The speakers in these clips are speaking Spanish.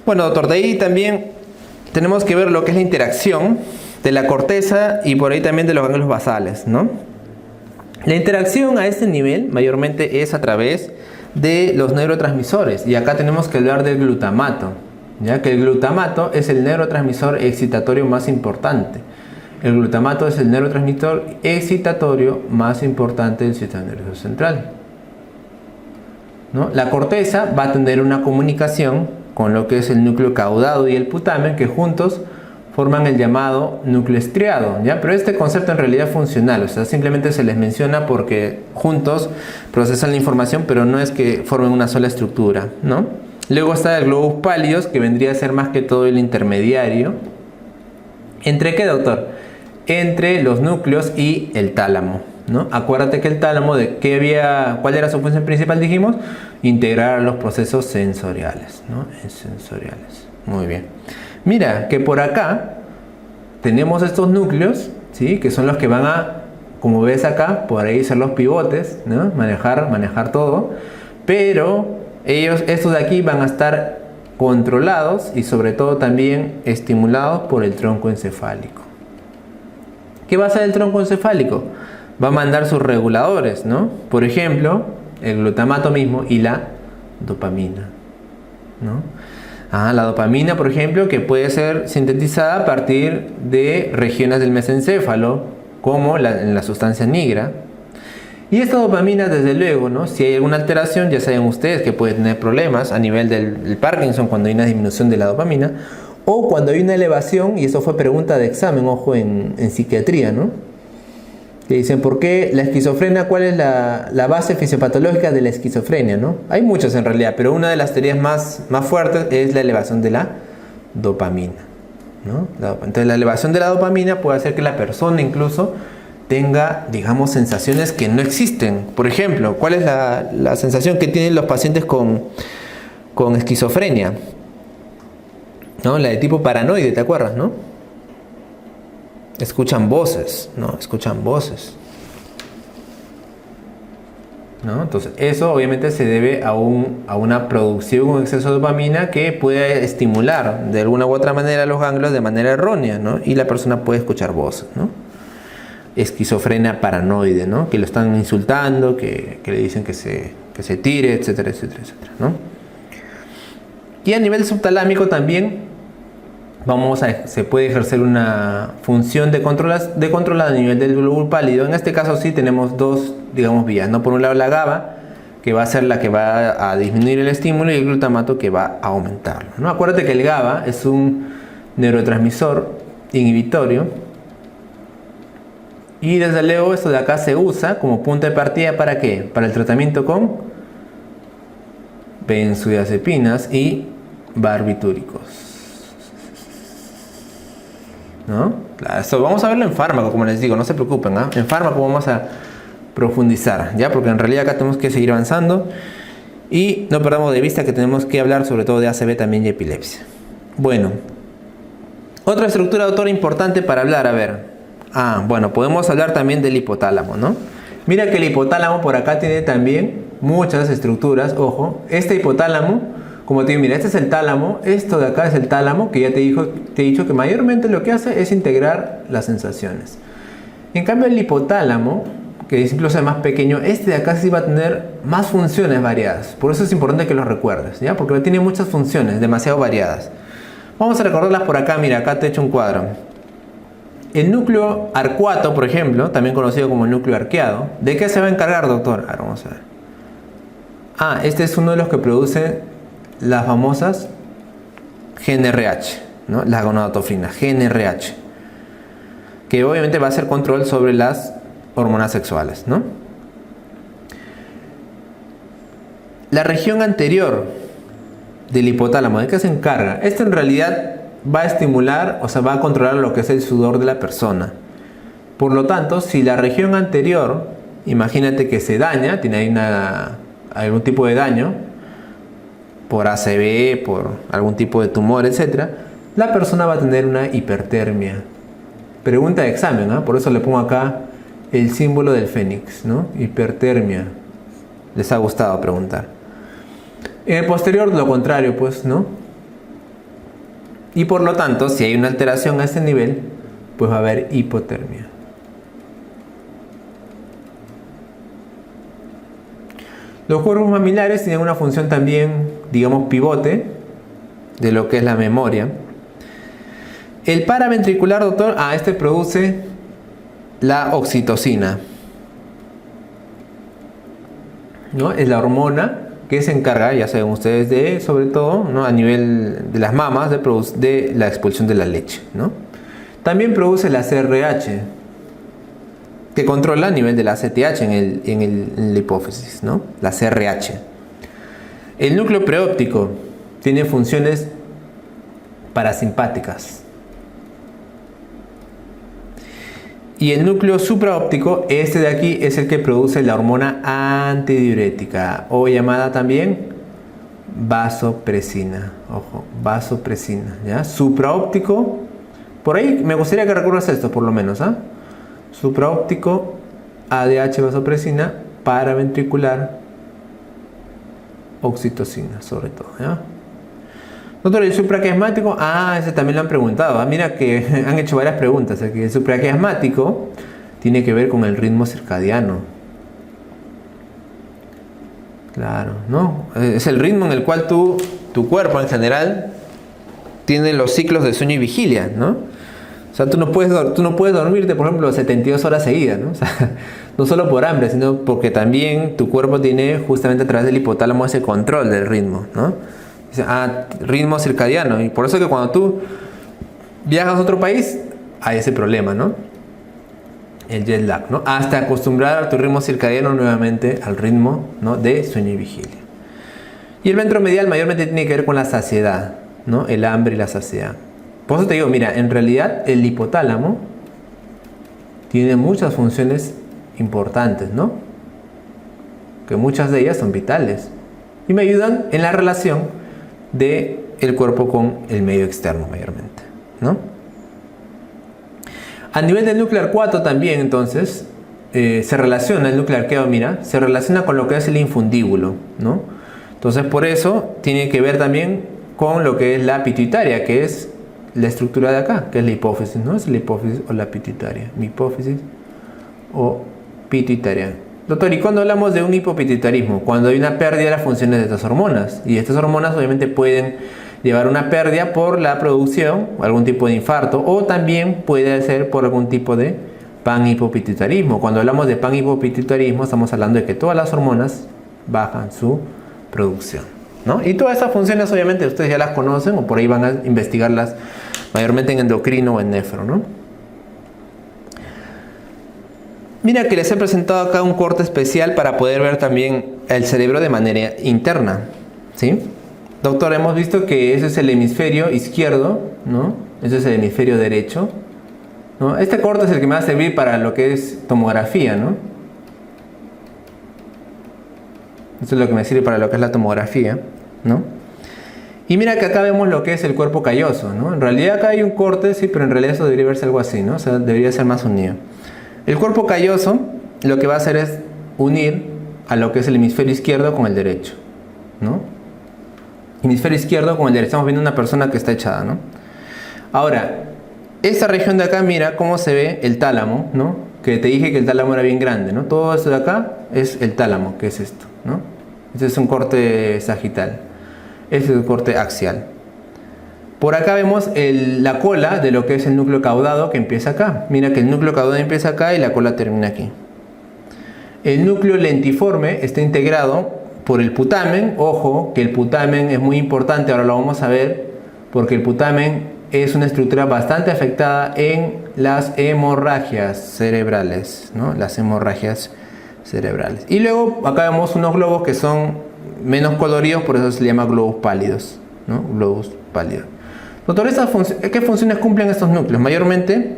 Bueno, doctor, de ahí también tenemos que ver lo que es la interacción de la corteza y por ahí también de los ganglios basales, ¿no? La interacción a este nivel mayormente es a través de los neurotransmisores, y acá tenemos que hablar del glutamato, ya que el glutamato es el neurotransmisor excitatorio más importante. El glutamato es el neurotransmisor excitatorio más importante del sistema nervioso central, ¿no? La corteza va a tener una comunicación con lo que es el núcleo caudado y el putamen, que juntos forman el llamado núcleo estriado, ¿ya? Pero este concepto en realidad es funcional, o sea, simplemente se les menciona porque juntos procesan la información, pero no es que formen una sola estructura, ¿no? Luego está el globus pallidus, que vendría a ser más que todo el intermediario. ¿Entre qué, doctor? Entre los núcleos y el tálamo, ¿no? Acuérdate que el tálamo, ¿cuál era su función principal? Dijimos, integrar los procesos sensoriales, ¿no? Sensoriales. Muy bien. Mira que por acá tenemos estos núcleos, ¿sí? Que son los que van a, como ves acá, por ahí ser los pivotes, ¿no? Manejar todo, pero estos de aquí van a estar controlados y sobre todo también estimulados por el tronco encefálico. ¿Qué va a hacer el tronco encefálico? Va a mandar sus reguladores, ¿no? Por ejemplo, el glutamato mismo y la dopamina, ¿no? La dopamina, por ejemplo, que puede ser sintetizada a partir de regiones del mesencéfalo, como en la sustancia nigra. Y esta dopamina, desde luego, ¿no? Si hay alguna alteración, ya saben ustedes que puede tener problemas a nivel del Parkinson cuando hay una disminución de la dopamina, o cuando hay una elevación, y eso fue pregunta de examen, ojo, en psiquiatría, ¿no? Que dicen, ¿por qué la esquizofrenia? ¿Cuál es la base fisiopatológica de la esquizofrenia, ¿no? Hay muchas en realidad, pero una de las teorías más fuertes es la elevación de la dopamina, ¿no? Entonces la elevación de la dopamina puede hacer que la persona incluso tenga, digamos, sensaciones que no existen. Por ejemplo, ¿cuál es la sensación que tienen los pacientes con esquizofrenia? ¿No? La de tipo paranoide, ¿te acuerdas, no? Escuchan voces, ¿no? Escuchan voces, ¿no? Entonces, eso obviamente se debe a una producción o exceso de dopamina que puede estimular de alguna u otra manera los ganglios de manera errónea, ¿no? Y la persona puede escuchar voces, ¿no? Esquizofrenia paranoide, ¿no? Que lo están insultando, que le dicen que se tire, etcétera, etcétera, etcétera, ¿no? Y a nivel subtalámico también se puede ejercer una función de control a nivel del glóbulo pálido. En este caso sí tenemos dos, digamos, vías, ¿no? Por un lado la GABA, que va a ser la que va a disminuir el estímulo, y el glutamato, que va a aumentarlo, ¿no? Acuérdate que el GABA es un neurotransmisor inhibitorio, y desde luego esto de acá se usa como punto de partida ¿para qué? Para el tratamiento con benzodiazepinas y barbitúricos, ¿no? Esto vamos a verlo en fármaco, como les digo, no se preocupen, ¿eh? En fármaco vamos a profundizar, ¿ya? Porque en realidad acá tenemos que seguir avanzando y no perdamos de vista que tenemos que hablar sobre todo de ACV también y epilepsia. Bueno, otra estructura, doctor, importante para hablar, a ver. Bueno, podemos hablar también del hipotálamo, ¿no? Mira que el hipotálamo por acá tiene también muchas estructuras, ojo. Este hipotálamo, como te digo, mira, este es el tálamo, esto de acá es el tálamo, que ya te he dicho que mayormente lo que hace es integrar las sensaciones. En cambio el hipotálamo, que es incluso más pequeño, este de acá sí va a tener más funciones variadas. Por eso es importante que lo recuerdes, ¿ya? Porque tiene muchas funciones, demasiado variadas. Vamos a recordarlas por acá, mira, acá te he hecho un cuadro. El núcleo arcuato, por ejemplo, también conocido como el núcleo arqueado, ¿de qué se va a encargar, doctor? Ahora vamos a ver. Este es uno de los que produce las famosas GnRH, ¿no? La gonadotropina, GnRH, que obviamente va a hacer control sobre las hormonas sexuales, ¿no? La región anterior del hipotálamo, ¿de qué se encarga? Esto en realidad va a estimular, o sea, va a controlar lo que es el sudor de la persona. Por lo tanto, si la región anterior, imagínate que se daña, tiene ahí algún tipo de daño, por ACV, por algún tipo de tumor, etc., la persona va a tener una hipertermia. Pregunta de examen, ¿no? Por eso le pongo acá el símbolo del fénix, ¿no? Hipertermia. Les ha gustado preguntar. En el posterior, lo contrario, pues, ¿no? Y por lo tanto, si hay una alteración a este nivel, pues va a haber hipotermia. Los cuerpos mamilares tienen una función también, digamos, pivote de lo que es la memoria. El paraventricular, doctor, este produce la oxitocina, ¿no? Es la hormona que se encarga, ya saben ustedes, de, sobre todo, ¿no?, a nivel de las mamas, de la expulsión de la leche, ¿no? También produce la CRH, que controla a nivel de la ACTH en la hipófisis, ¿no? La CRH. El núcleo preóptico tiene funciones parasimpáticas. Y el núcleo supraóptico, este de aquí, es el que produce la hormona antidiurética, o llamada también vasopresina. Ojo, vasopresina, ¿ya? Supraóptico, por ahí me gustaría que recuerdes esto por lo menos, ¿ah? Supraóptico, ADH, vasopresina, paraventricular, oxitocina, sobre todo, ¿ya? Doctor, ¿el supraquiasmático? Ese también lo han preguntado. Mira que han hecho varias preguntas. Aquí. El supraquiasmático tiene que ver con el ritmo circadiano. Claro, ¿no? Es el ritmo en el cual tu cuerpo en general tiene los ciclos de sueño y vigilia, ¿no? O sea, tú no puedes dormirte, por ejemplo, 72 horas seguidas, ¿no? O sea, no solo por hambre, sino porque también tu cuerpo tiene justamente a través del hipotálamo ese control del ritmo, ¿no? Dice, ritmo circadiano. Y por eso que cuando tú viajas a otro país, hay ese problema, ¿no? El jet lag, ¿no? Hasta acostumbrar a tu ritmo circadiano nuevamente al ritmo, ¿no?, de sueño y vigilia. Y el ventromedial mayormente tiene que ver con la saciedad, ¿no? El hambre y la saciedad. Por eso te digo, mira, en realidad el hipotálamo tiene muchas funciones importantes, ¿no? Que muchas de ellas son vitales y me ayudan en la relación de el cuerpo con el medio externo mayormente, ¿no? A nivel del núcleo arcuato también, entonces, se relaciona el núcleo arqueo, mira, se relaciona con lo que es el infundíbulo, ¿no? Entonces, por eso tiene que ver también con lo que es la pituitaria, que es la estructura de acá, que es la hipófisis, ¿no? Es la hipófisis o la pituitaria, mi hipófisis o pituitaria. Doctor, ¿y cuando hablamos de un hipopituitarismo? Cuando hay una pérdida de las funciones de estas hormonas. Y estas hormonas obviamente pueden llevar a una pérdida por la producción, algún tipo de infarto, o también puede ser por algún tipo de panhipopituitarismo. Cuando hablamos de panhipopituitarismo estamos hablando de que todas las hormonas bajan su producción, ¿no? Y todas esas funciones obviamente ustedes ya las conocen o por ahí van a investigarlas mayormente en endocrino o en nefro, ¿no? Mira que les he presentado acá un corte especial para poder ver también el cerebro de manera interna, ¿sí? Doctor, hemos visto que ese es el hemisferio izquierdo, ¿no? Ese es el hemisferio derecho, ¿no? Este corte es el que me va a servir para lo que es tomografía, ¿no? Esto es lo que me sirve para lo que es la tomografía, ¿no? Y mira que acá vemos lo que es el cuerpo calloso, ¿no? En realidad acá hay un corte, sí, pero en realidad eso debería verse algo así, ¿no? O sea, debería ser más unido. El cuerpo calloso lo que va a hacer es unir a lo que es el hemisferio izquierdo con el derecho, ¿no? Hemisferio izquierdo con el derecho. Estamos viendo una persona que está echada, ¿no? Ahora, esta región de acá, mira cómo se ve el tálamo, ¿no? Que te dije que el tálamo era bien grande, ¿no? Todo esto de acá es el tálamo, que es esto, ¿no? Este es un corte sagital. Este es un corte axial. Por acá vemos la cola de lo que es el núcleo caudado que empieza acá. Mira que el núcleo caudado empieza acá y la cola termina aquí. El núcleo lentiforme está integrado por el putamen. Ojo, que el putamen es muy importante, ahora lo vamos a ver, porque el putamen es una estructura bastante afectada en las hemorragias cerebrales, ¿no? Las hemorragias cerebrales. Y luego acá vemos unos globos que son menos coloridos, por eso se le llama globos pálidos, ¿no? Globos pálidos. Doctor, ¿qué funciones cumplen estos núcleos? Mayormente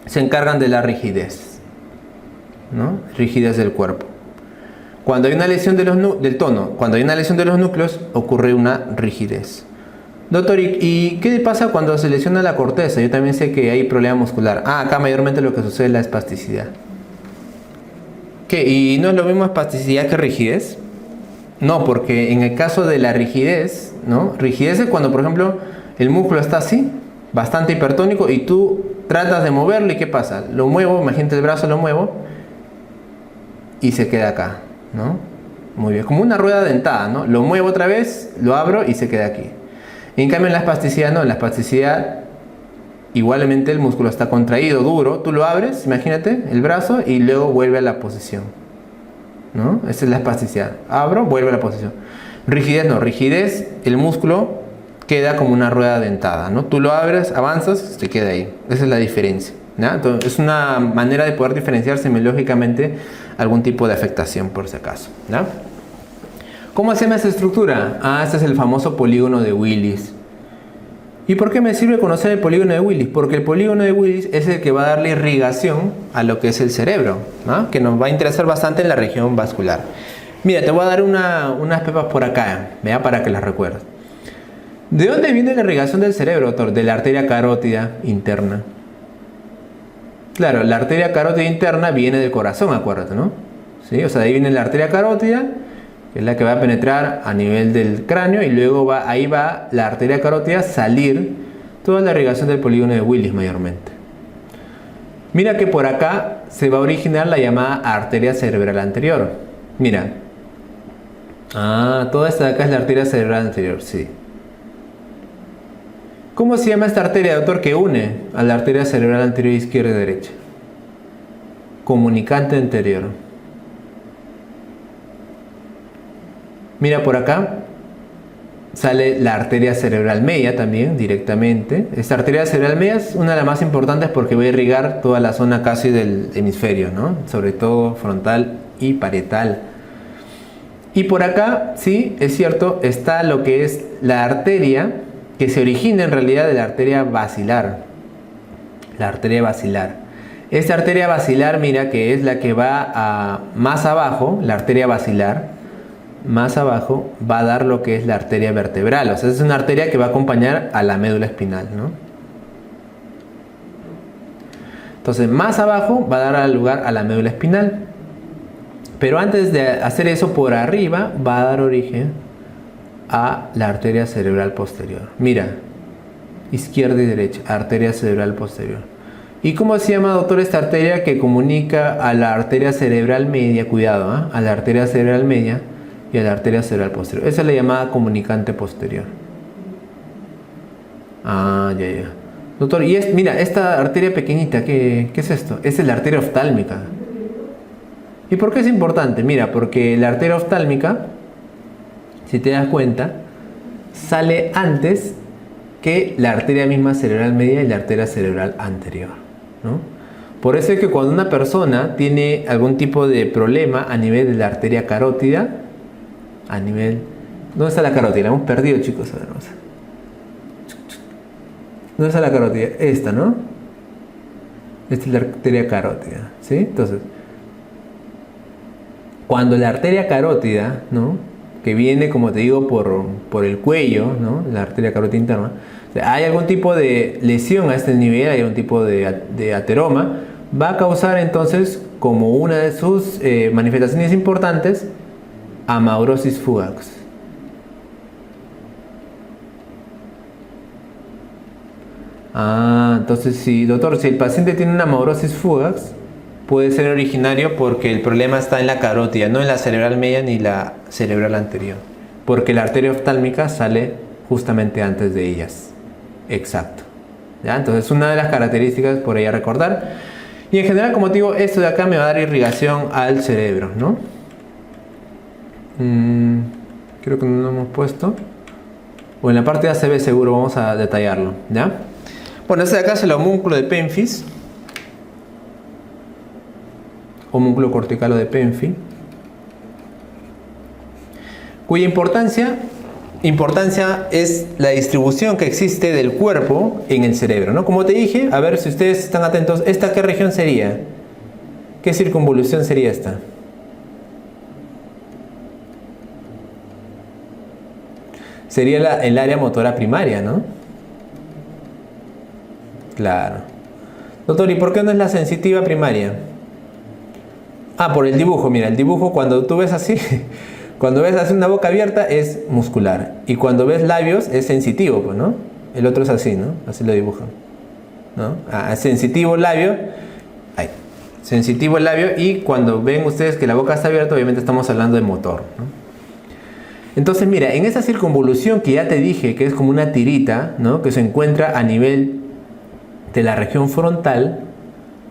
se encargan de la rigidez, ¿no? Rigidez del cuerpo. Cuando hay una lesión del tono, cuando hay una lesión de los núcleos, ocurre una rigidez. Doctor, ¿y qué pasa cuando se lesiona la corteza? Yo también sé que hay problema muscular. Acá mayormente lo que sucede es la espasticidad. ¿Qué? ¿Y no es lo mismo espasticidad que rigidez? No, porque en el caso de la rigidez, ¿no? Rigidez es cuando, por ejemplo, el músculo está así, bastante hipertónico, y tú tratas de moverlo y ¿qué pasa? Lo muevo, imagínate el brazo, lo muevo y se queda acá, ¿no? Muy bien, como una rueda dentada, ¿no? Lo muevo otra vez, lo abro y se queda aquí. En cambio en la espasticidad no, en la espasticidad igualmente el músculo está contraído, duro, tú lo abres, imagínate, el brazo, y luego vuelve a la posición, ¿no? Esa es la espasticidad. Abro, vuelve a la posición. Rigidez no, rigidez, el músculo queda como una rueda dentada, ¿no? Tú lo abres, avanzas, se queda ahí. Esa es la diferencia, ¿no? Entonces, es una manera de poder diferenciar semiológicamente algún tipo de afectación, por si acaso, ¿no? ¿Cómo se llama esta estructura? Ah, este es el famoso polígono de Willis. ¿Y por qué me sirve conocer el polígono de Willis? Porque el polígono de Willis es el que va a darle irrigación a lo que es el cerebro, ¿no? Que nos va a interesar bastante en la región vascular. Mira, te voy a dar unas pepas por acá, ¿vea? Para que las recuerdes. ¿De dónde viene la irrigación del cerebro, doctor? De la arteria carótida interna. Claro, la arteria carótida interna viene del corazón, acuérdate, ¿no? ¿Sí? O sea, de ahí viene la arteria carótida, que es la que va a penetrar a nivel del cráneo, y luego ahí va la arteria carótida a salir toda la irrigación del polígono de Willis mayormente. Mira que por acá se va a originar la llamada arteria cerebral anterior. Mira. Ah, toda esta de acá es la arteria cerebral anterior, sí. ¿Cómo se llama esta arteria, doctor, que une a la arteria cerebral anterior, izquierda y derecha? Comunicante anterior. Mira por acá, sale la arteria cerebral media también directamente. Esta arteria cerebral media es una de las más importantes porque va a irrigar toda la zona casi del hemisferio, ¿no? Sobre todo frontal y parietal. Y por acá, sí, es cierto, está lo que es la arteria que se origina en realidad de la arteria basilar. La arteria basilar. Esta arteria basilar, mira, que es la que va más abajo, la arteria basilar, más abajo, va a dar lo que es la arteria vertebral. O sea, es una arteria que va a acompañar a la médula espinal, ¿no? Entonces, más abajo va a dar lugar a la médula espinal. Pero antes de hacer eso, por arriba va a dar origen a la arteria cerebral posterior. Mira, izquierda y derecha, arteria cerebral posterior. ¿Y cómo se llama, doctor, esta arteria que comunica a la arteria cerebral media? Cuidado, ¿eh? A la arteria cerebral media y a la arteria cerebral posterior. Esa es la llamada comunicante posterior. Ah, ya. Doctor, y mira, esta arteria pequeñita, ¿qué es esto? Esa es la arteria oftálmica. ¿Y por qué es importante? Mira, porque la arteria oftálmica, si te das cuenta, sale antes que la arteria misma cerebral media y la arteria cerebral anterior, ¿no? Por eso es que cuando una persona tiene algún tipo de problema a nivel de la arteria carótida, a nivel... ¿Dónde está la carótida? La hemos perdido, chicos. A ver, vamos. ¿Dónde está la carótida? Esta, ¿no? Esta es la arteria carótida, ¿sí? Entonces, cuando la arteria carótida, ¿no?, que viene, como te digo, por el cuello, ¿no?, la arteria carótida interna, o sea, hay algún tipo de lesión a este nivel, hay algún tipo de ateroma, va a causar entonces, como una de sus manifestaciones importantes, amaurosis fugax. Ah, entonces sí, doctor, si el paciente tiene una amaurosis fugax, puede ser originario porque el problema está en la carótida, no en la cerebral media ni la cerebral anterior. Porque la arteria oftálmica sale justamente antes de ellas. Exacto. ¿Ya? Entonces, una de las características por ahí a recordar. Y en general, como te digo, esto de acá me va a dar irrigación al cerebro, ¿no? Creo que no lo hemos puesto. O en la parte de ACV seguro vamos a detallarlo, ¿ya? Bueno, este de acá es el homúnculo de Penfield. Homúnculo cortical o de Penfield, cuya importancia es la distribución que existe del cuerpo en el cerebro, ¿no? Como te dije, a ver si ustedes están atentos, ¿esta qué región sería? ¿Qué circunvolución sería esta? Sería el área motora primaria, ¿no? Claro. Doctor, ¿y por qué no es la sensitiva primaria? Ah, por el dibujo, mira, el dibujo cuando tú ves así, cuando ves así una boca abierta es muscular y cuando ves labios es sensitivo, pues, ¿no? el otro es así, ¿no? Así lo dibujan, ¿no? Sensitivo labio, ahí, sensitivo el labio, y cuando ven ustedes que la boca está abierta, obviamente estamos hablando de motor, ¿no? Entonces mira, en esa circunvolución que ya te dije, que es como una tirita, ¿no? Que se encuentra a nivel de la región frontal,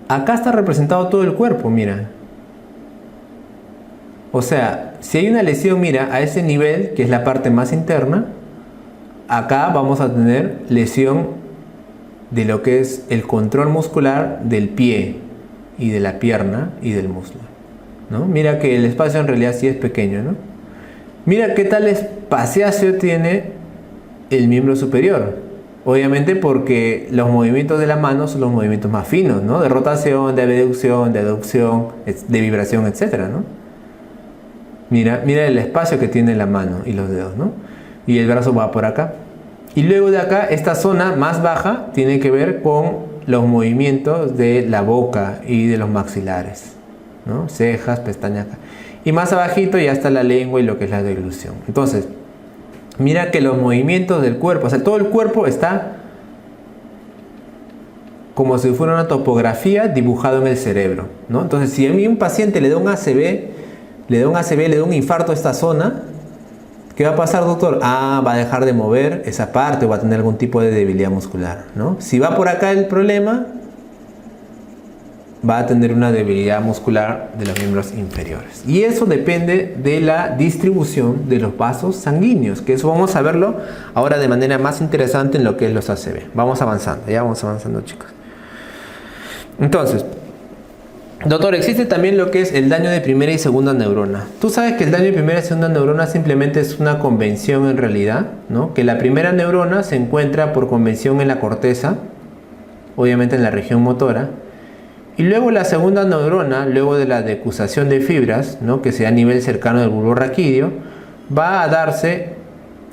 acá está representado todo el cuerpo, mira. O sea, si hay una lesión, mira, a ese nivel, que es la parte más interna, acá vamos a tener lesión de lo que es el control muscular del pie y de la pierna y del muslo, ¿no? Mira que el espacio en realidad sí es pequeño, ¿no? Mira qué tal espaciacio tiene el miembro superior. Obviamente porque los movimientos de la mano son los movimientos más finos, ¿no? De rotación, de abducción, de aducción, de vibración, etcétera, ¿no? Mira el espacio que tiene la mano y los dedos, ¿no? Y el brazo va por acá. Y luego de acá, esta zona más baja tiene que ver con los movimientos de la boca y de los maxilares, ¿no? Cejas, pestañas acá. Y más abajito ya está la lengua y lo que es la deglución. Entonces, mira que los movimientos del cuerpo, o sea, todo el cuerpo está como si fuera una topografía dibujado en el cerebro, ¿no? Entonces, si a mí un paciente le da un ACV, le da un infarto a esta zona, ¿qué va a pasar, doctor? Va a dejar de mover esa parte o va a tener algún tipo de debilidad muscular, ¿no? Si va por acá el problema, va a tener una debilidad muscular de los miembros inferiores. Y eso depende de la distribución de los vasos sanguíneos, que eso vamos a verlo ahora de manera más interesante en lo que es los ACV. Vamos avanzando, ya vamos avanzando, chicos. Entonces, doctor, existe también lo que es el daño de primera y segunda neurona. Tú sabes que el daño de primera y segunda neurona simplemente es una convención en realidad, ¿no? Que la primera neurona se encuentra por convención en la corteza, obviamente en la región motora. Y luego la segunda neurona, luego de la decusación de fibras, ¿no? Que sea a nivel cercano del bulbo raquídeo, va a darse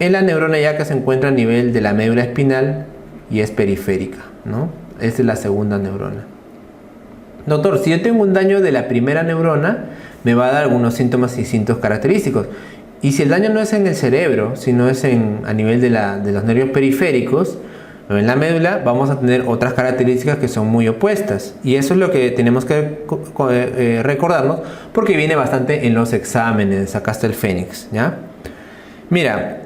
en la neurona ya que se encuentra a nivel de la médula espinal y es periférica, ¿no? Esta es la segunda neurona. Doctor, si yo tengo un daño de la primera neurona, me va a dar algunos síntomas y síntomas característicos. Y si el daño no es en el cerebro, sino es a nivel de los nervios periféricos, en la médula, vamos a tener otras características que son muy opuestas. Y eso es lo que tenemos que recordarnos, porque viene bastante en los exámenes. Acá está el Fénix, ¿ya? Mira,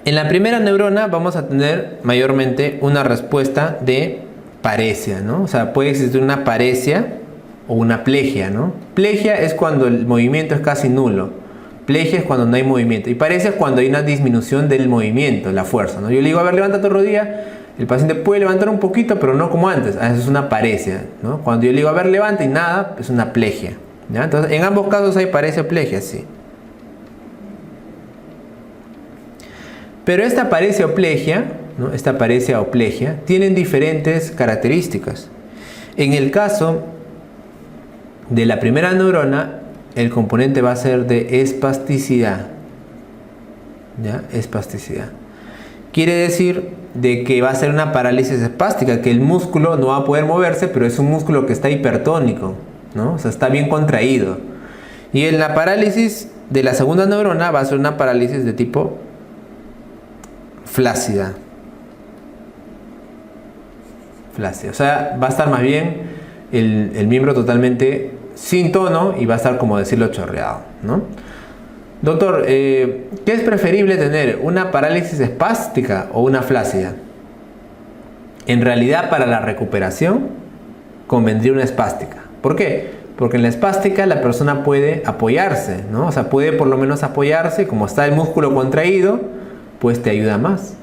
en la primera neurona vamos a tener mayormente una respuesta de paresia, ¿no? O sea, puede existir una paresia o una plegia, ¿no? Plegia es cuando el movimiento es casi nulo. Plegia es cuando no hay movimiento. Y paresia es cuando hay una disminución del movimiento, la fuerza, ¿no? Yo le digo, a ver, levanta tu rodilla. El paciente puede levantar un poquito, pero no como antes. Eso es una paresia, ¿no? Cuando yo le digo, a ver, levanta y nada, es una plegia, ¿ya? Entonces, en ambos casos hay paresia o plegia, sí. Pero esta paresia o plegia, ¿no? Esta paresia o plegia tienen diferentes características. En el caso de la primera neurona, el componente va a ser de espasticidad, ¿ya? Espasticidad. Quiere decir de que va a ser una parálisis espástica, que el músculo no va a poder moverse, pero es un músculo que está hipertónico, ¿no? O sea, está bien contraído. Y en la parálisis de la segunda neurona va a ser una parálisis de tipo flácida. Flácida. O sea, va a estar más bien el miembro totalmente sin tono y va a estar, como decirlo, chorreado, ¿no? Doctor, ¿qué es preferible tener? ¿Una parálisis espástica o una flácida? En realidad, para la recuperación convendría una espástica. ¿Por qué? Porque en la espástica la persona puede apoyarse, ¿no? O sea, puede por lo menos apoyarse, como está el músculo contraído, pues te ayuda más.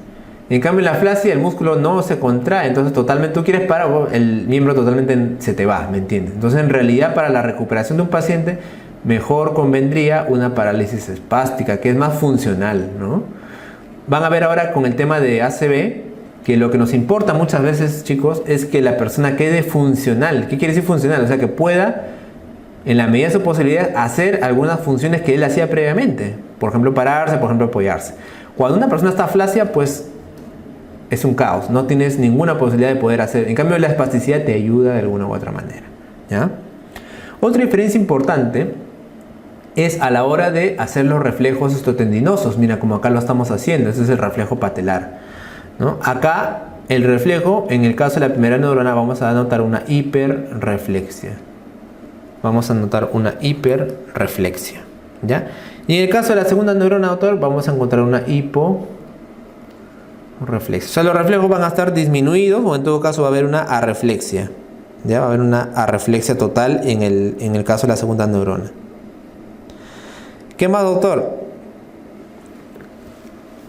En cambio, en la flácida el músculo no se contrae, entonces totalmente tú quieres parar, el miembro totalmente se te va, ¿me entiendes? Entonces, en realidad, para la recuperación de un paciente, mejor convendría una parálisis espástica, que es más funcional, ¿no? Van a ver ahora con el tema de ACV, que lo que nos importa muchas veces, chicos, es que la persona quede funcional. ¿Qué quiere decir funcional? O sea, que pueda, en la medida de su posibilidad, hacer algunas funciones que él hacía previamente. Por ejemplo, pararse, por ejemplo, apoyarse. Cuando una persona está flácida, pues es un caos, no tienes ninguna posibilidad de poder hacer. En cambio, la espasticidad te ayuda de alguna u otra manera, ¿ya? Otra diferencia importante es a la hora de hacer los reflejos osteotendinosos. Mira, como acá lo estamos haciendo, ese es el reflejo patelar. ¿no? Acá el reflejo, en el caso de la primera neurona, vamos a anotar una hiperreflexia. Vamos a anotar una hiperreflexia, ¿ya? Y en el caso de la segunda neurona, doctor, vamos a encontrar una hiporeflexia. O sea, los reflejos van a estar disminuidos, o en todo caso va a haber una arreflexia. Ya va a haber una arreflexia total en el caso de la segunda neurona. ¿Qué más, doctor?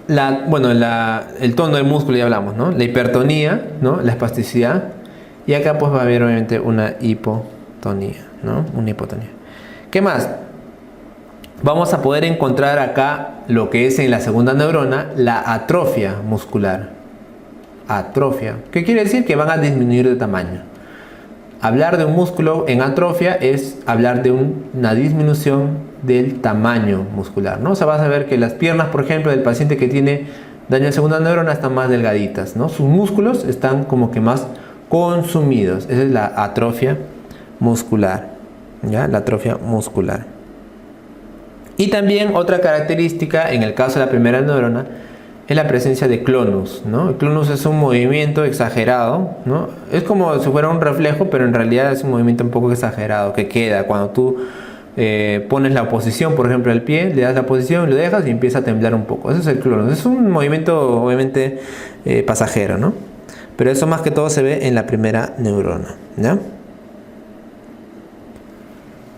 El tono del músculo ya hablamos, ¿no? La hipertonía, ¿no? La espasticidad. Y acá pues va a haber obviamente una hipotonía, ¿no? Una hipotonía. ¿Qué más? Vamos a poder encontrar acá lo que es en la segunda neurona la atrofia muscular. Atrofia. ¿Qué quiere decir? Que van a disminuir de tamaño. Hablar de un músculo en atrofia es hablar de una disminución del tamaño muscular, ¿no? O sea, vas a ver que las piernas, por ejemplo, del paciente que tiene daño de segunda neurona están más delgaditas, ¿no? Sus músculos están como que más consumidos. Esa es la atrofia muscular, ¿ya? La atrofia muscular. Y también otra característica en el caso de la primera neurona es la presencia de clonus, ¿no? El clonus es un movimiento exagerado, ¿no? Es como si fuera un reflejo, pero en realidad es un movimiento un poco exagerado que queda cuando tú pones la posición, por ejemplo, del pie, le das la posición, lo dejas y empieza a temblar un poco. Ese es el clonus. Es un movimiento obviamente pasajero, ¿no? Pero eso más que todo se ve en la primera neurona, ¿ya?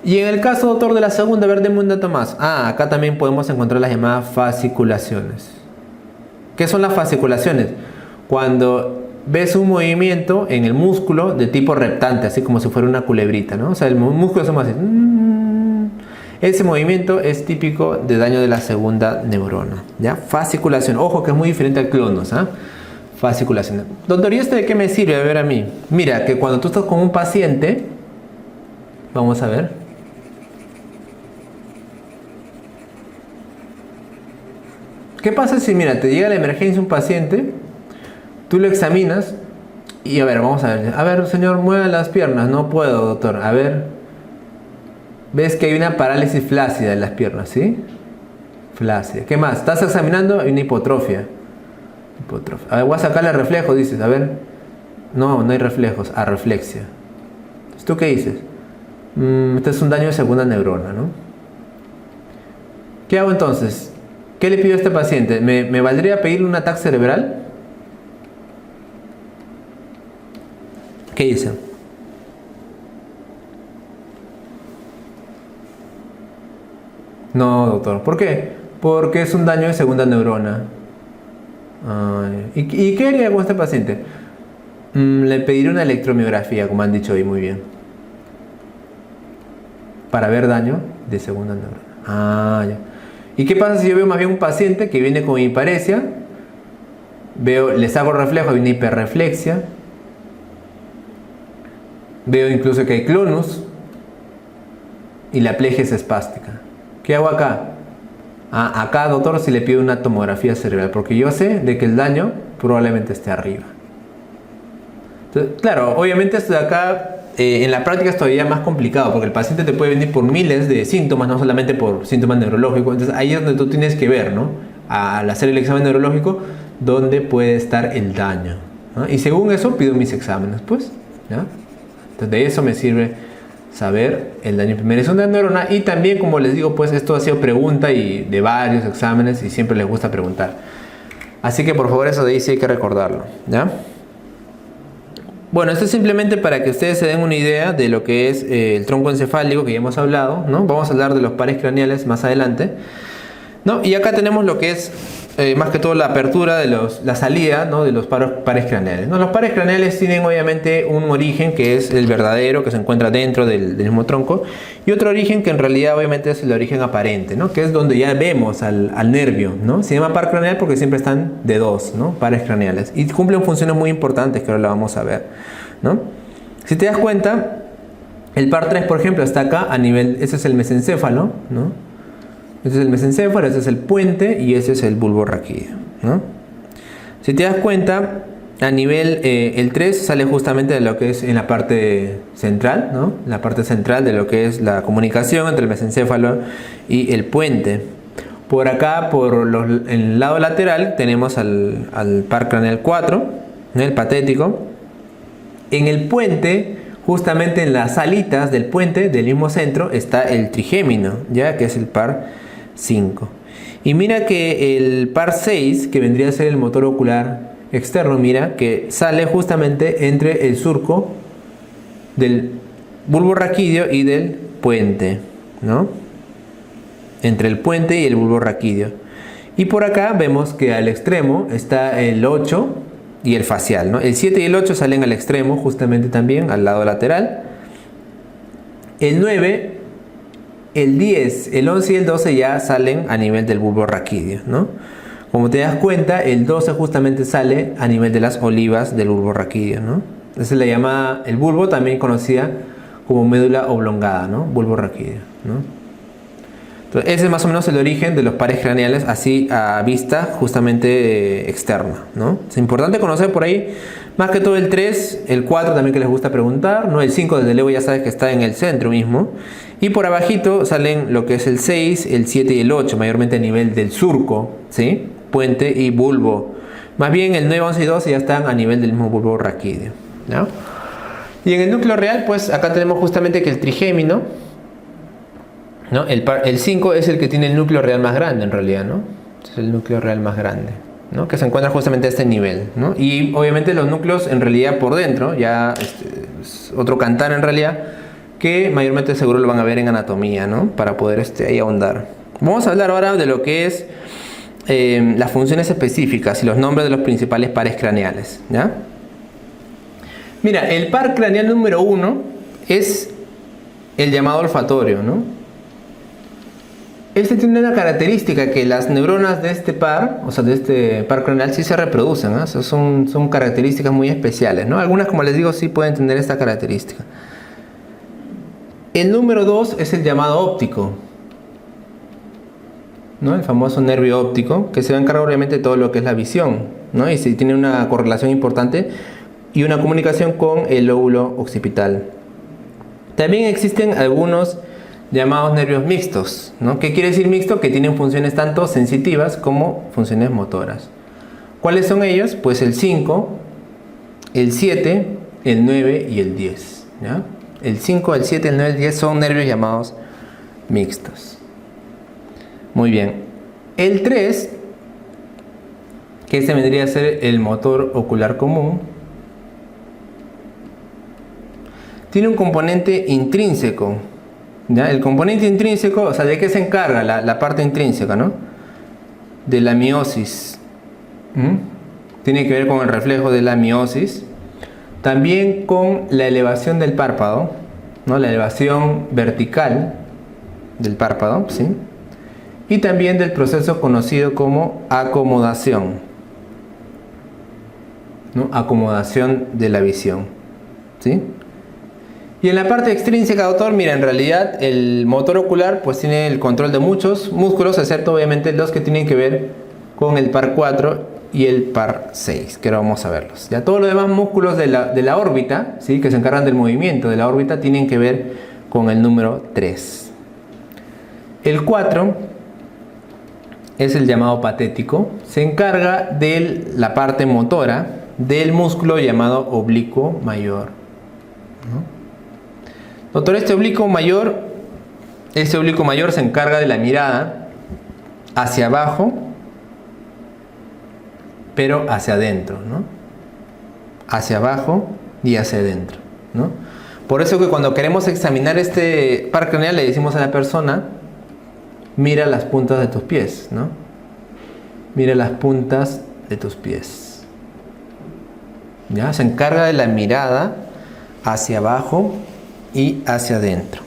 Y en el caso, doctor, de la segunda, a ver, deme un dato más. Acá también podemos encontrar las llamadas fasciculaciones. ¿Qué son las fasciculaciones? Cuando ves un movimiento en el músculo de tipo reptante, así como si fuera una culebrita, ¿no? O sea, el músculo se mueve así. Ese movimiento es típico de daño de la segunda neurona, ¿ya? Fasciculación. Ojo que es muy diferente al clonus, ¿ah? Fasciculación. Doctor, ¿y esto de qué me sirve? A ver a mí. Mira, que cuando tú estás con un paciente, vamos a ver. ¿Qué pasa si, mira, te llega la emergencia un paciente, tú lo examinas y a ver, vamos a ver. A ver, señor, mueva las piernas. No puedo, doctor. A ver. Ves que hay una parálisis flácida en las piernas, ¿sí? Flácida. ¿Qué más? Estás examinando, hay una hipotrofia. A ver, voy a sacarle el reflejo, dices. A ver. No, no hay reflejos. Arreflexia. ¿Tú qué dices? Este es un daño de segunda neurona, ¿no? ¿Qué hago entonces? ¿Qué le pido a este paciente? ¿Me valdría pedirle un ataque cerebral? ¿Qué dice? No, doctor. ¿Por qué? Porque es un daño de segunda neurona. ¿Y qué haría con este paciente? Le pediré una electromiografía, como han dicho hoy, muy bien. Para ver daño de segunda neurona. Ya. ¿Y qué pasa si yo veo más bien un paciente que viene con hiparesia? Les hago reflejo, hay una hiperreflexia. Veo incluso que hay clonus. Y la plegia es espástica. ¿Qué hago acá? Acá, doctor, si le pido una tomografía cerebral, porque yo sé de que el daño probablemente esté arriba. Entonces, claro, obviamente esto de acá en la práctica es todavía más complicado, porque el paciente te puede venir por miles de síntomas, no solamente por síntomas neurológicos. Entonces ahí es donde tú tienes que ver, ¿no? Al hacer el examen neurológico, dónde puede estar el daño, ¿no? Y según eso pido mis exámenes, pues, ¿ya? Entonces de eso me sirve saber el daño en primera y segunda neurona. Y también, como les digo, pues esto ha sido pregunta y de varios exámenes y siempre les gusta preguntar. Así que por favor eso de ahí sí hay que recordarlo, ¿ya? Bueno, esto es simplemente para que ustedes se den una idea de lo que es el tronco encefálico que ya hemos hablado, ¿no? Vamos a hablar de los pares craneales más adelante, ¿no? Y acá tenemos lo que es más que todo la apertura de la salida, ¿no? De los pares craneales, ¿no? Los pares craneales tienen obviamente un origen que es el verdadero, que se encuentra dentro del mismo tronco, y otro origen que en realidad obviamente es el origen aparente, ¿no? Que es donde ya vemos al nervio, ¿no? Se llama par craneal porque siempre están de dos, ¿no? Pares craneales, y cumplen funciones muy importantes que ahora la vamos a ver, ¿no? Si te das cuenta, el par 3, por ejemplo, está acá a nivel, ese es el mesencéfalo, ¿no? Ese es el mesencéfalo, ese es el puente y ese es el bulbo raquídeo, ¿no? Si te das cuenta, a nivel el 3 sale justamente de lo que es en la parte central, ¿no? La parte central de lo que es la comunicación entre el mesencéfalo y el puente. Por acá, en el lado lateral, tenemos al par craneal 4, ¿no? El patético. En el puente, justamente en las alitas del puente, del mismo centro, está el trigémino, ¿ya? Que es el par 5. Y mira que el par 6, que vendría a ser el motor ocular externo, mira que sale justamente entre el surco del bulbo raquídeo y del puente, ¿no? Entre el puente y el bulbo raquídeo. Y por acá vemos que al extremo está el 8 y el facial, ¿no? El 7 y el 8 salen al extremo, justamente también al lado lateral. El 9, el 10, el 11 y el 12 ya salen a nivel del bulbo raquídeo, ¿no? Como te das cuenta, el 12 justamente sale a nivel de las olivas del bulbo raquídeo, ¿no? Esa es la llamada, el bulbo también conocida como médula oblongada, ¿no? Bulbo raquídeo, ¿no? Entonces, ese es más o menos el origen de los pares craneales así a vista justamente externa, ¿no? Es importante conocer por ahí más que todo el 3, el 4 también que les gusta preguntar, ¿no? El 5 desde luego ya sabes que está en el centro mismo. Y por abajito salen lo que es el 6, el 7 y el 8, mayormente a nivel del surco, ¿sí? Puente y bulbo. Más bien el 9, 11 y 12 ya están a nivel del mismo bulbo raquídeo, ¿no? Y en el núcleo real, pues acá tenemos justamente que el trigémino, ¿no? El 5 es el que tiene el núcleo real más grande en realidad, ¿no? Es el núcleo real más grande, ¿no? Que se encuentra justamente a este nivel, ¿no? Y obviamente los núcleos en realidad por dentro, ya es otro cantar en realidad, que mayormente seguro lo van a ver en anatomía, ¿no? Para poder ahí ahondar. Vamos a hablar ahora de lo que es las funciones específicas y los nombres de los principales pares craneales, ¿ya? Mira, el par craneal número 1 es el llamado olfatorio, ¿no? Este tiene una característica que las neuronas de este par, o sea, de este par craneal, sí se reproducen, ¿no? O sea, son características muy especiales, ¿no? Algunas, como les digo, sí pueden tener esta característica. El número 2 es el llamado óptico, ¿no? El famoso nervio óptico, que se va a encargar obviamente de todo lo que es la visión, ¿no? Y sí tiene una correlación importante y una comunicación con el lóbulo occipital. También existen algunos llamados nervios mixtos, ¿no? ¿Qué quiere decir mixto? Que tienen funciones tanto sensitivas como funciones motoras. ¿Cuáles son ellos? Pues el 5, el 7, el 9 y el 10, ¿ya? El 5, el 7, el 9 y el 10 son nervios llamados mixtos. Muy bien. El 3, que este vendría a ser el motor ocular común, tiene un componente intrínseco, ¿ya? El componente intrínseco, o sea, ¿de qué se encarga la parte intrínseca, ¿no? De la miosis. Tiene que ver con el reflejo de la miosis. También con la elevación del párpado, ¿no? La elevación vertical del párpado, ¿sí? Y también del proceso conocido como acomodación, ¿no? Acomodación de la visión, ¿sí? Y en la parte extrínseca, doctor, mira, en realidad el motor ocular pues tiene el control de muchos músculos, excepto obviamente los que tienen que ver con el par 4 y el par 6, que ahora vamos a verlos. Ya todos los demás músculos de la órbita, ¿sí? Que se encargan del movimiento de la órbita, tienen que ver con el número 3. El 4 es el llamado patético, se encarga de la parte motora del músculo llamado oblicuo mayor, ¿no? Doctor, este oblicuo mayor se encarga de la mirada hacia abajo, pero hacia adentro, ¿no? Hacia abajo y hacia adentro, ¿no? Por eso que cuando queremos examinar este par craneal le decimos a la persona: mira las puntas de tus pies, ¿no? Mira las puntas de tus pies. ¿Ya? Se encarga de la mirada hacia abajo y hacia adentro.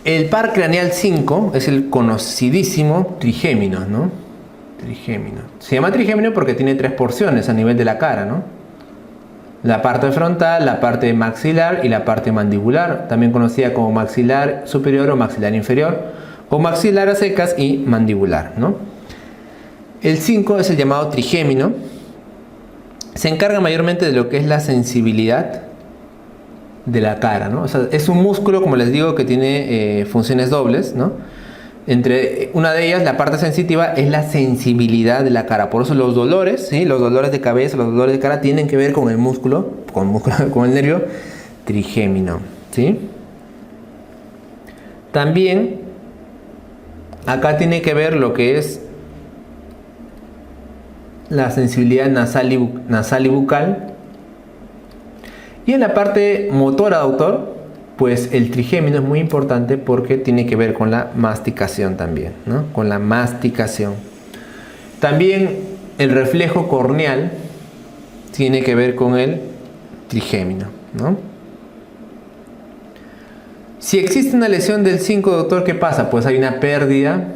El par craneal 5 es el conocidísimo trigémino, ¿no? Trigémino. Se llama trigémino porque tiene 3 porciones a nivel de la cara, ¿no? La parte frontal, la parte maxilar y la parte mandibular, también conocida como maxilar superior o maxilar inferior, o maxilar a secas y mandibular, ¿no? El 5 es el llamado trigémino. Se encarga mayormente de lo que es la sensibilidad de la cara, ¿no? O sea, es un músculo, como les digo, que tiene funciones dobles, ¿no? Entre una de ellas, la parte sensitiva, es la sensibilidad de la cara. Por eso los dolores, ¿sí? Los dolores de cabeza, los dolores de cara tienen que ver con el músculo, con el nervio trigémino, ¿sí? También acá tiene que ver lo que es la sensibilidad nasal y bucal. Y en la parte motora, doctor, pues el trigémino es muy importante porque tiene que ver con la masticación también, ¿no? Con la masticación. También el reflejo corneal tiene que ver con el trigémino, ¿no? Si existe una lesión del 5, doctor, ¿qué pasa? Pues hay una pérdida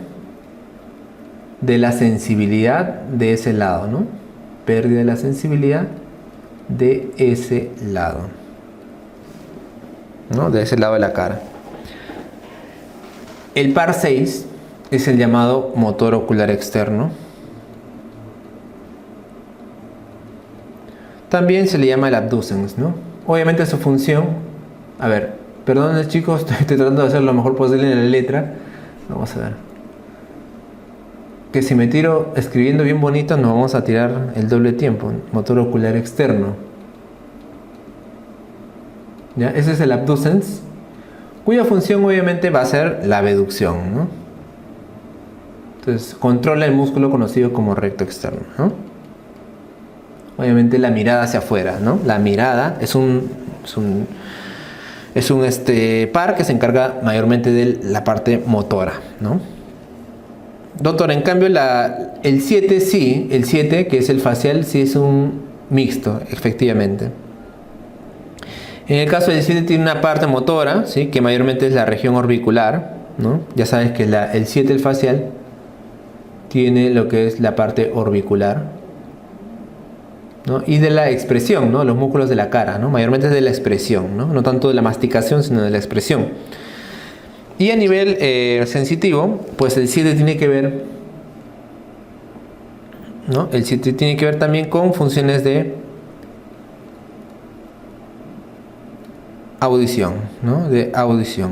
de la sensibilidad de ese lado, ¿no? Pérdida de la sensibilidad de ese lado, ¿no? De ese lado de la cara. El par 6 es el llamado motor ocular externo. También se le llama el abducens, ¿no? Obviamente su función, a ver, perdón chicos, estoy tratando de hacer lo mejor posible en la letra. Vamos a ver. Que si me tiro escribiendo bien bonito nos vamos a tirar el doble tiempo. Motor ocular externo. ¿Ya? Ese es el abducens, cuya función obviamente va a ser la abducción, ¿no? Entonces controla el músculo conocido como recto externo, ¿no? Obviamente la mirada hacia afuera, ¿no? La mirada es un par que se encarga mayormente de la parte motora, ¿no? Doctor, en cambio el 7 sí, el 7 que es el facial sí es un mixto, efectivamente. En el caso del 7 tiene una parte motora, ¿sí? Que mayormente es la región orbicular, ¿no? Ya sabes que el 7, el facial, tiene lo que es la parte orbicular, ¿no? Y de la expresión, ¿no? Los músculos de la cara, ¿no? Mayormente es de la expresión, ¿no? No tanto de la masticación, sino de la expresión. Y a nivel sensitivo, pues el 7 tiene que ver, ¿no? El 7 tiene que ver también con funciones de audición, ¿no? De audición.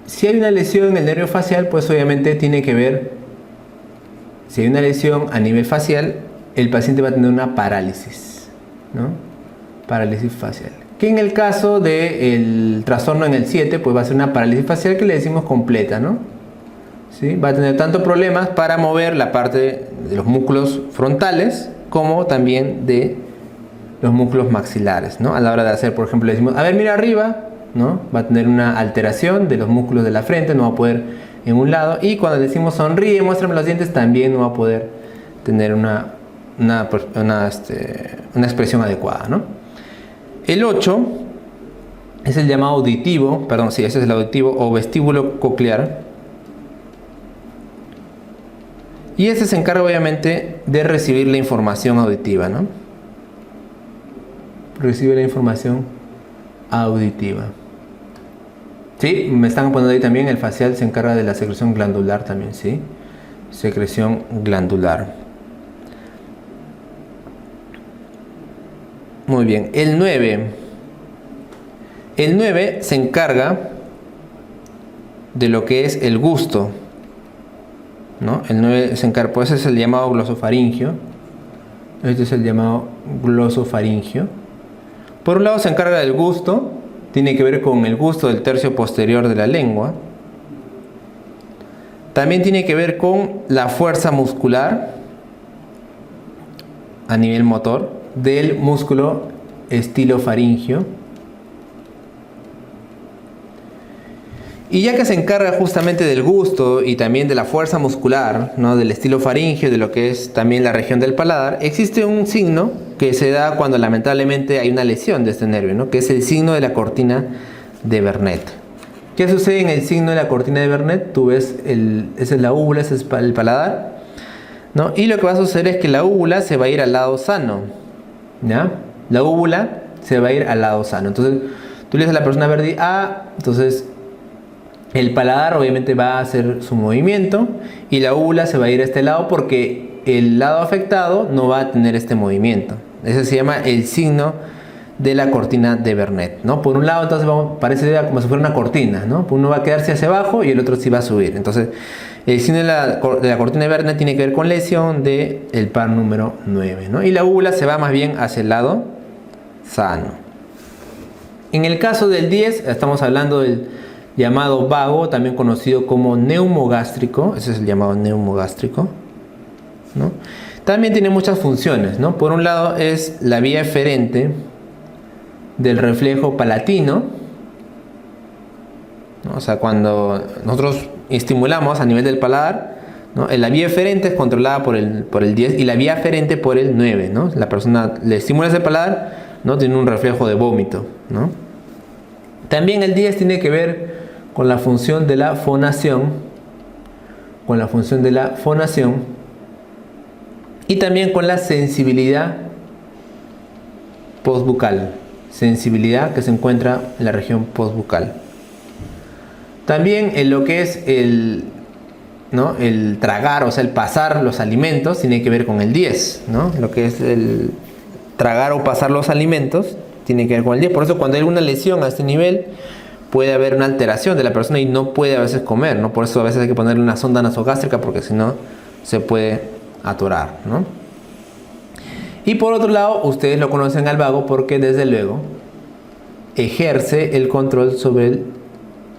Si hay una lesión en el nervio facial, pues obviamente tiene que ver, si hay una lesión a nivel facial, el paciente va a tener una parálisis, ¿no? Parálisis facial. Que en el caso del trastorno en el 7, pues va a ser una parálisis facial que le decimos completa, ¿no? ¿Sí? Va a tener tanto problemas para mover la parte de los músculos frontales como también de los músculos maxilares, ¿no? A la hora de hacer, por ejemplo, le decimos, a ver, mira arriba, ¿no? Va a tener una alteración de los músculos de la frente, no va a poder en un lado. Y cuando le decimos sonríe, muéstrame los dientes, también no va a poder tener una expresión adecuada, ¿no? El 8 es el llamado auditivo, perdón, sí, ese es el auditivo o vestíbulo coclear. Y ese se encarga obviamente de recibir la información auditiva, ¿no? Recibe la información auditiva. Sí, me están poniendo ahí también, el facial se encarga de la secreción glandular también, ¿sí? Secreción glandular. Muy bien, el 9. El 9 se encarga de lo que es el gusto, ¿no? El 9 se encarga, pues ese es el llamado glosofaringio. Este es el llamado glosofaringio. Por un lado se encarga del gusto, tiene que ver con el gusto del tercio posterior de la lengua. También tiene que ver con la fuerza muscular a nivel motor del músculo estilofaringio. Y ya que se encarga justamente del gusto y también de la fuerza muscular, ¿no? Del estilofaringio, de lo que es también la región del paladar, existe un signo que se da cuando lamentablemente hay una lesión de este nervio, ¿no? Que es el signo de la cortina de Vernet. ¿Qué sucede en el signo de la cortina de Vernet? Tú ves, esa es la úvula, ese es el paladar, ¿no? Y lo que va a suceder es que la úvula se va a ir al lado sano, ¿ya? La úvula se va a ir al lado sano. Entonces, tú le dices a la persona verde, entonces el paladar obviamente va a hacer su movimiento y la úvula se va a ir a este lado porque el lado afectado no va a tener este movimiento. Ese se llama el signo de la cortina de Vernet, ¿no? Por un lado, entonces parece como si fuera una cortina, ¿no? Uno va a quedarse hacia abajo y el otro sí va a subir. Entonces, el signo de la cortina de Vernet tiene que ver con lesión del par número 9, ¿no? Y la úvula se va más bien hacia el lado sano. En el caso del 10, estamos hablando del llamado vago, también conocido como neumogástrico. Ese es el llamado neumogástrico, ¿no? También tiene muchas funciones, ¿no? Por un lado es la vía eferente del reflejo palatino, ¿no? O sea, cuando nosotros estimulamos a nivel del paladar, ¿no? La vía eferente es controlada por el 10 y la vía aferente por el 9, ¿no? La persona le estimula ese paladar, ¿no? Tiene un reflejo de vómito, ¿no? También el 10 tiene que ver con la función de la fonación, y también con la sensibilidad postbucal, sensibilidad que se encuentra en la región postbucal. También en lo que es el tragar, o sea, el pasar los alimentos, tiene que ver con el 10, ¿no? Lo que es el tragar o pasar los alimentos tiene que ver con el 10. Por eso cuando hay alguna lesión a este nivel, puede haber una alteración de la persona y no puede a veces comer, ¿no? Por eso a veces hay que ponerle una sonda nasogástrica, porque si no se puede atorar, ¿no? Y por otro lado, ustedes lo conocen al vago porque desde luego ejerce el control sobre el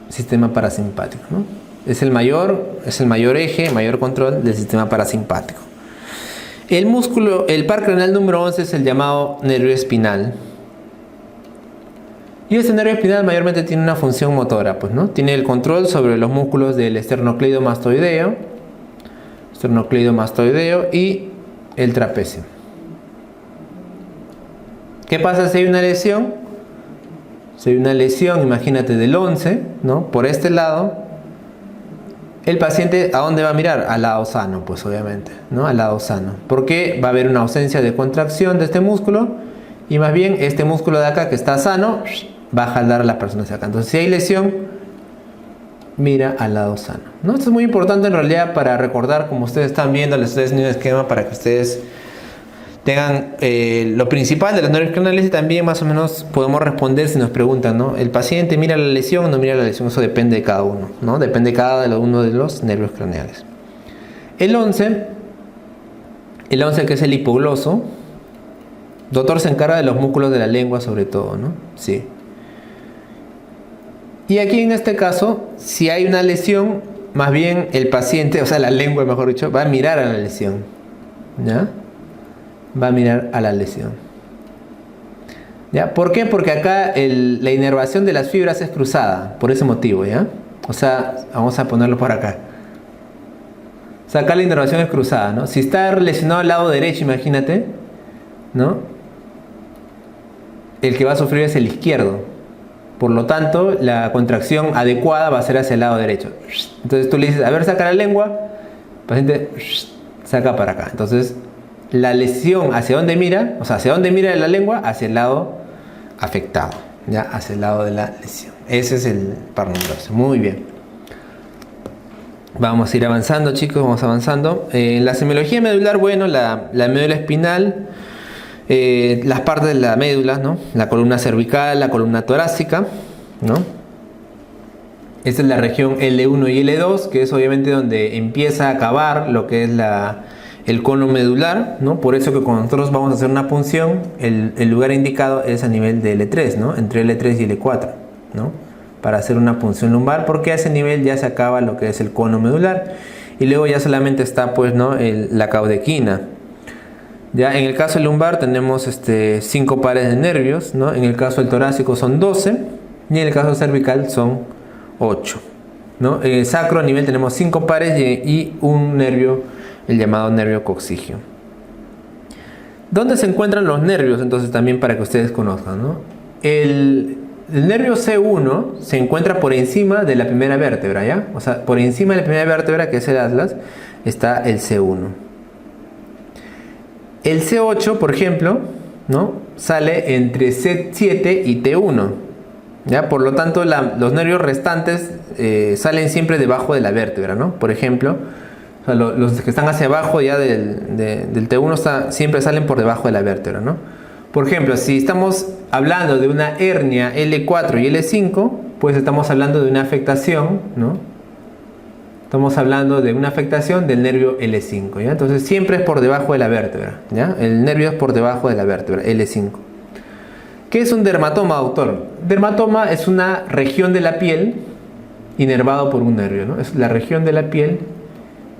sistema parasimpático, ¿no? Es el mayor eje, mayor control del sistema parasimpático. El par craneal número 11 es el llamado nervio espinal. Y este nervio espinal mayormente tiene una función motora, pues, ¿no? Tiene el control sobre los músculos del esternocleidomastoideo y el trapecio. ¿Qué pasa si hay una lesión? Si hay una lesión, imagínate, del 11, ¿no? Por este lado, el paciente, ¿a dónde va a mirar? Al lado sano, pues obviamente, ¿no? Al lado sano. Porque va a haber una ausencia de contracción de este músculo y más bien este músculo de acá que está sano va a jalar a la persona hacia acá. Entonces, si hay lesión, mira al lado sano, ¿no? Esto es muy importante en realidad para recordar, como ustedes están viendo, les estoy haciendo un esquema para que ustedes tengan lo principal de los nervios craneales y también más o menos podemos responder si nos preguntan, ¿no? ¿El paciente mira la lesión o no mira la lesión? Eso depende de cada uno, ¿no? Depende de cada uno de los nervios craneales. El 11 que es el hipogloso, doctor se encarga de los músculos de la lengua sobre todo, ¿no? Sí. Y aquí en este caso, si hay una lesión, más bien el paciente, o sea la lengua mejor dicho, va a mirar a la lesión, ¿ya? Va a mirar a la lesión, ¿ya? ¿Por qué? Porque acá la inervación de las fibras es cruzada, por ese motivo, ¿ya? O sea, vamos a ponerlo por acá. O sea, acá la inervación es cruzada, ¿no? Si está lesionado al lado derecho, imagínate, ¿no? El que va a sufrir es el izquierdo. Por lo tanto, la contracción adecuada va a ser hacia el lado derecho. Entonces tú le dices, a ver, saca la lengua. El paciente saca para acá. Entonces, la lesión, ¿hacia dónde mira? O sea, ¿hacia dónde mira la lengua? Hacia el lado afectado, ¿ya? Hacia el lado de la lesión. Ese es el par número 12. Muy bien. Vamos a ir avanzando, chicos, vamos avanzando. La semiología medular, bueno, la médula espinal, las partes de la médula, ¿no? La columna cervical, la columna torácica, ¿no? Esta es la región L1 y L2, que es obviamente donde empieza a acabar lo que es el cono medular, ¿no? Por eso que cuando nosotros vamos a hacer una punción, el lugar indicado es a nivel de L3, ¿no? Entre L3 y L4, ¿no? Para hacer una punción lumbar, porque a ese nivel ya se acaba lo que es el cono medular y luego ya solamente está, pues, ¿no? La caudequina. Ya en el caso del lumbar tenemos 5 pares de nervios, ¿no? En el caso del torácico son 12 y en el caso cervical son 8, ¿no? En el sacro a nivel tenemos 5 pares y un nervio, el llamado nervio coccigio. ¿Dónde se encuentran los nervios? Entonces también para que ustedes conozcan, ¿no? El nervio C1 se encuentra por encima de la primera vértebra, ¿ya? O sea, por encima de la primera vértebra, que es el atlas, está el C1. El C8, por ejemplo, ¿no? Sale entre C7 y T1, ¿ya? Por lo tanto, los nervios restantes salen siempre debajo de la vértebra, ¿no? Por ejemplo, sea, los que están hacia abajo ya del T1 siempre salen por debajo de la vértebra, ¿no? Por ejemplo, si estamos hablando de una hernia L4 y L5, pues estamos hablando de una afectación, ¿no? Estamos hablando de una afectación del nervio L5, ¿ya? Entonces siempre es por debajo de la vértebra, ¿ya? El nervio es por debajo de la vértebra, L5. ¿Qué es un dermatoma, doctor? Dermatoma es una región de la piel inervado por un nervio, ¿no? Es la región de la piel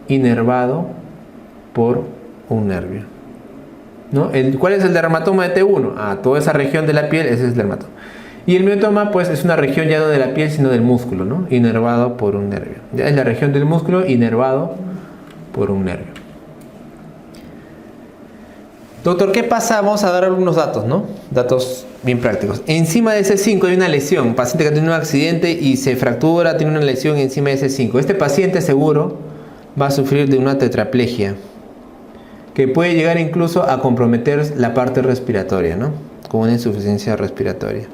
inervado por un nervio, ¿no? ¿Cuál es el dermatoma de T1? Toda esa región de la piel, ese es el dermatoma. Y el miotoma, pues, es una región ya no de la piel, sino del músculo, ¿no? Inervado por un nervio. Ya es la región del músculo inervado por un nervio. Doctor, ¿qué pasa? Vamos a dar algunos datos, ¿no? Datos bien prácticos. Encima de ese 5 hay una lesión. Paciente que tiene un accidente y se fractura, tiene una lesión encima de ese 5. Este paciente seguro va a sufrir de una tetraplegia, que puede llegar incluso a comprometer la parte respiratoria, ¿no? Con una insuficiencia respiratoria.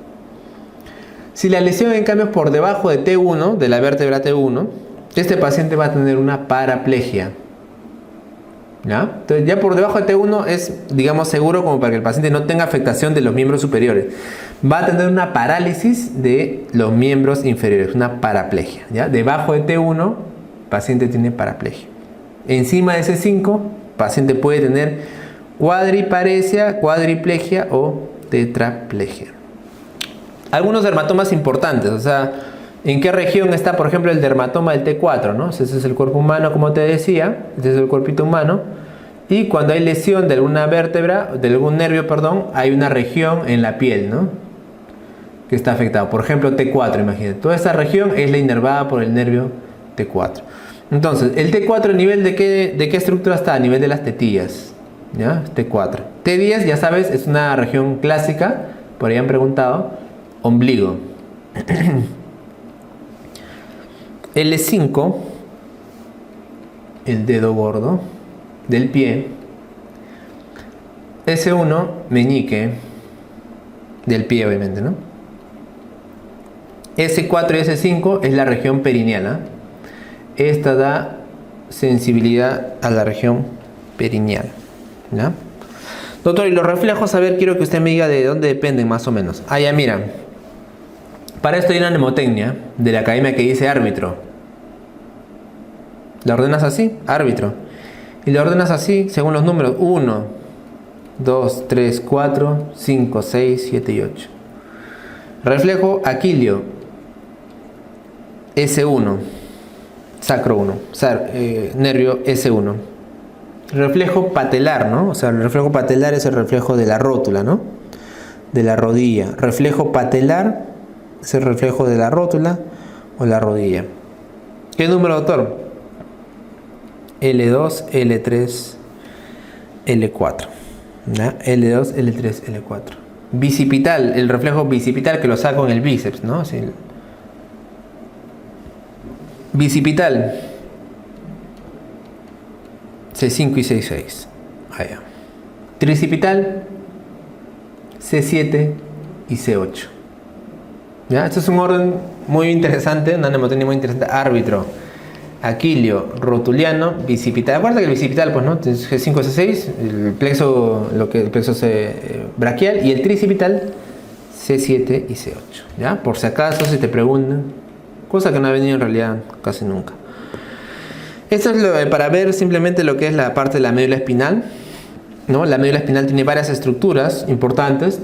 Si la lesión en cambio es por debajo de T1, de la vértebra T1, este paciente va a tener una paraplegia, ¿ya? Entonces ya por debajo de T1 es, digamos, seguro como para que el paciente no tenga afectación de los miembros superiores. Va a tener una parálisis de los miembros inferiores, una paraplegia, ¿ya? Debajo de T1, el paciente tiene paraplegia. Encima de ese 5, el paciente puede tener cuadriparesia, cuadriplegia o tetraplegia. Algunos dermatomas importantes, o sea, ¿en qué región está, por ejemplo, el dermatoma del T4, ¿no? Ese es el cuerpo humano, como te decía, este es el cuerpito humano. Y cuando hay lesión de alguna vértebra, de algún nervio, perdón, hay una región en la piel, ¿no? Que está afectada. Por ejemplo, T4, imagínate. Toda esta región es la inervada por el nervio T4. Entonces, el T4 a nivel de qué estructura está? A nivel de las tetillas, ¿ya? T4. T10, ya sabes, es una región clásica, por ahí han preguntado. Ombligo. L5, el dedo gordo del pie. S1, meñique del pie, obviamente, ¿no? S4 y S5 es la región perineal. Esta da sensibilidad a la región perineal, ¿ya? Doctor, y los reflejos, a ver, quiero que usted me diga de dónde dependen más o menos. Ya mira. Para esto hay una mnemotecnia de la academia que dice árbitro. La ordenas así, árbitro. Y la ordenas así según los números 1, 2, 3, 4, 5, 6, 7 y 8. Reflejo aquilio. S1. Sacro 1. Nervio S1. Reflejo patelar, ¿no? O sea, el reflejo patelar es el reflejo de la rótula, ¿no? De la rodilla. Reflejo patelar es el reflejo de la rótula o la rodilla. ¿Qué número, doctor? L2, L3, L4. ¿Ya? L2, L3, L4. Bicipital, el reflejo bicipital que lo saco en el bíceps, ¿no? Sí. Bicipital. C5 y C6. Allá. Tricipital. C7 y C8. ¿Ya? Esto es un orden muy interesante, una mnemotecnia muy interesante. Árbitro, aquilio, rotuliano, bicipital. Acuérdate que el bicipital, pues, ¿no? G5, C6, el plexo, el plexo braquial, y el tricipital, C7 y C8. ¿Ya? Por si acaso, si te preguntan, cosa que no ha venido en realidad casi nunca. Esto es para ver simplemente lo que es la parte de la médula espinal, ¿no? La médula espinal tiene varias estructuras importantes.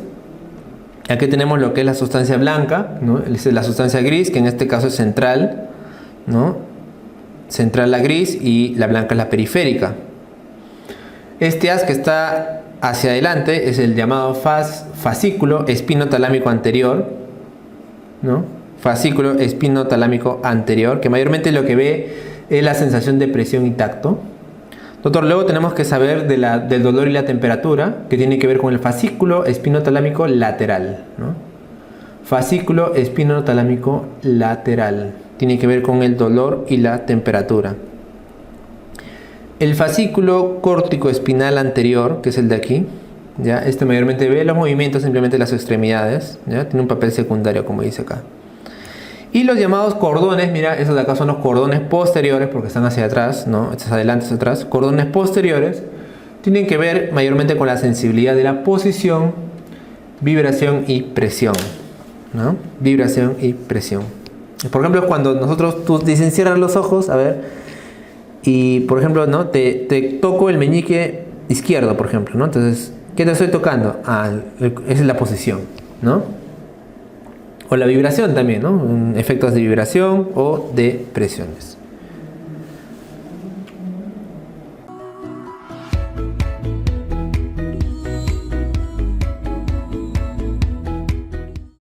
Aquí tenemos lo que es la sustancia blanca, ¿no? Es la sustancia gris, que en este caso es central, ¿no? Central la gris y la blanca es la periférica. Este haz que está hacia adelante es el llamado fascículo espinotalámico anterior, ¿no? Fascículo espinotalámico anterior, que mayormente lo que ve es la sensación de presión y tacto. Doctor, luego tenemos que saber del dolor y la temperatura, que tiene que ver con el fascículo espinotalámico lateral, ¿no? Fascículo espinotalámico lateral. Tiene que ver con el dolor y la temperatura. El fascículo córtico espinal anterior, que es el de aquí, ¿ya? Este mayormente ve los movimientos simplemente de las extremidades, ¿ya? Tiene un papel secundario, como dice acá. Y los llamados cordones, mira, esos de acá son los cordones posteriores porque están hacia atrás, ¿no? Estos adelante, hacia atrás. Cordones posteriores tienen que ver mayormente con la sensibilidad de la posición, vibración y presión, ¿no? Vibración y presión. Por ejemplo, cuando tú dicen cierra los ojos, a ver, y por ejemplo, ¿no? Te toco el meñique izquierdo, por ejemplo, ¿no? Entonces, ¿qué te estoy tocando? Esa es la posición, ¿no? O la vibración también, ¿no? Efectos de vibración o de presiones.